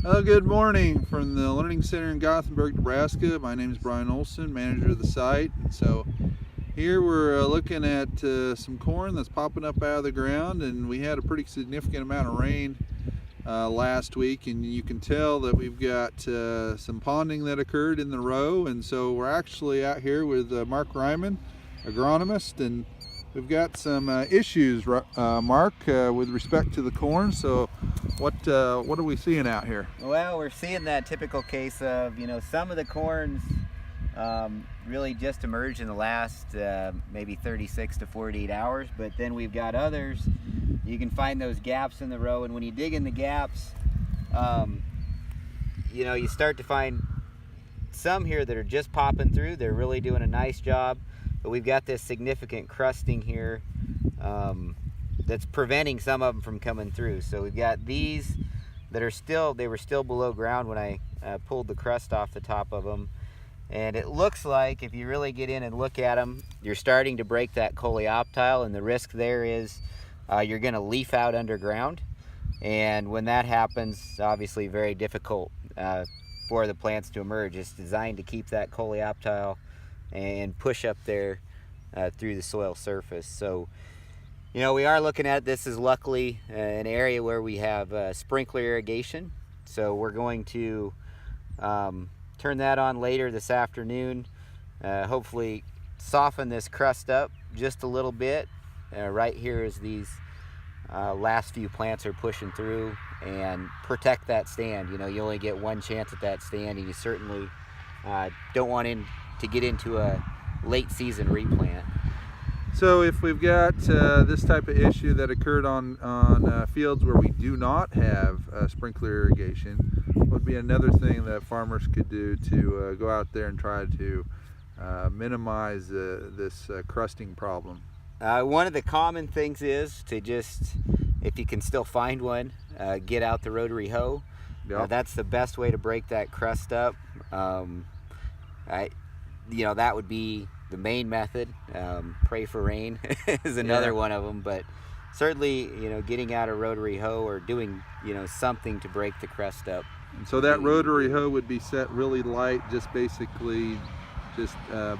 Good morning from the Learning Center in Gothenburg, Nebraska. My name is Brian Olson, manager of the site. And so here we're looking at some corn that's popping up out of the ground, and we had a pretty significant amount of rain last week, and you can tell that we've got some ponding that occurred in the row. And so we're actually out here with Mark Ryman, agronomist, and we've got some issues, Mark, with respect to the corn. So what are we seeing out here? Well, we're seeing that typical case of, some of the corns really just emerged in the last maybe 36 to 48 hours, but then we've got others. You can find those gaps in the row, and when you dig in the gaps, you start to find some here that are just popping through. They're really doing a nice job, but we've got this significant crusting here that's preventing some of them from coming through. So we've got these that are they were still below ground when I pulled the crust off the top of them. And it looks like if you really get in and look at them, you're starting to break that coleoptile, and the risk there is you're going to leaf out underground. And when that happens, obviously very difficult for the plants to emerge. It's designed to keep that coleoptile and push up there through the soil surface. So we are looking at this as luckily an area where we have sprinkler irrigation. So we're going to turn that on later this afternoon. Hopefully soften this crust up just a little bit. Right here as these last few plants are pushing through, and protect that stand. You only get one chance at that stand, and you certainly don't want to get into a late season replant. So if we've got this type of issue that occurred on fields where we do not have sprinkler irrigation, what would be another thing that farmers could do to go out there and try to minimize this crusting problem? One of the common things is to just, if you can still find one, get out the rotary hoe. Yep. That's the best way to break that crust up. That would be the main method. Pray for rain is another one of them, but certainly getting out a rotary hoe or doing something to break the crust up. And so that rotary hoe would be set really light, just basically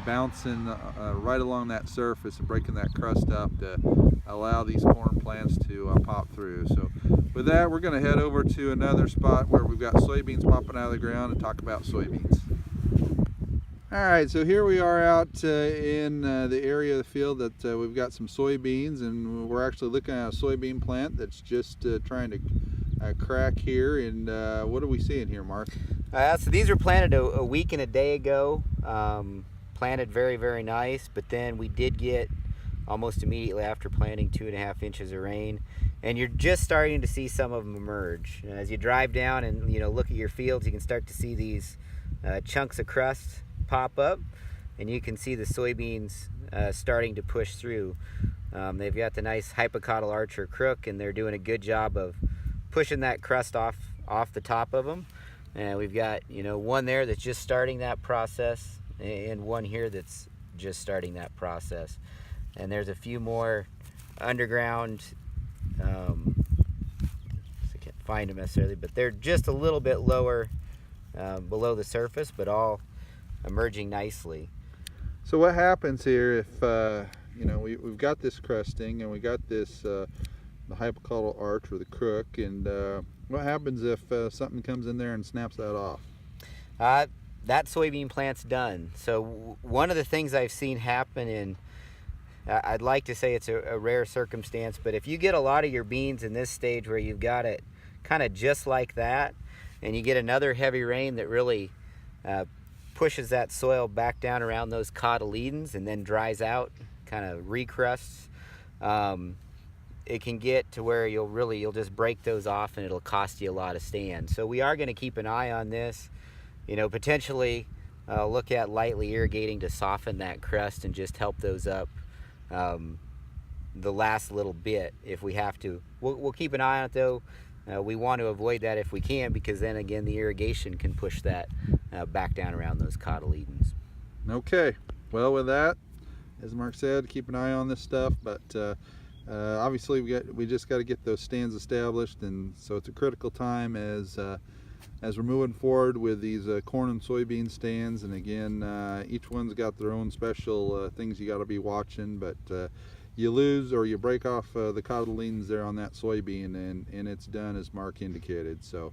bouncing right along that surface and breaking that crust up to allow these corn plants to pop through. So with that, we're going to head over to another spot where we've got soybeans popping out of the ground and talk about soybeans. Alright, so here we are out in the area of the field that we've got some soybeans, and we're actually looking at a soybean plant that's just trying to crack here. And what are we seeing here, Mark? So these were planted a week and a day ago. Planted very, very nice, but then we did get almost immediately after planting 2.5 inches of rain, and you're just starting to see some of them emerge. And as you drive down and look at your fields, you can start to see these chunks of crust pop up, and you can see the soybeans starting to push through. They've got the nice hypocotyl arch or crook, and they're doing a good job of pushing that crust off the top of them. And we've got one there that's just starting that process, and one here that's just starting that process. And there's a few more underground. I can't find them necessarily, but they're just a little bit lower below the surface, but all emerging nicely. So what happens here if we've got this crusting and we got this the hypocotyl arch or the crook, and what happens if something comes in there and snaps that off? That soybean plant's done. So one of the things I've seen happen in, I'd like to say it's a rare circumstance, but if you get a lot of your beans in this stage where you've got it kind of just like that, and you get another heavy rain that really pushes that soil back down around those cotyledons and then dries out, kind of recrusts, it can get to where you'll just break those off, and it'll cost you a lot of stand. So we are going to keep an eye on this, potentially look at lightly irrigating to soften that crust and just help those up the last little bit if we have to. We'll keep an eye on it though. We want to avoid that if we can, because then again the irrigation can push that back down around those cotyledons. Okay, well, with that, as Mark said, keep an eye on this stuff, but obviously we just got to get those stands established, and so it's a critical time as as we're moving forward with these corn and soybean stands. And again, each one's got their own special things you got to be watching, but you lose or you break off the cotyledons there on that soybean, and it's done as Mark indicated. So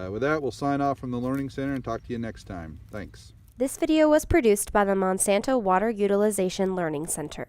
with that, we'll sign off from the Learning Center and talk to you next time. Thanks. This video was produced by the Monsanto Water Utilization Learning Center.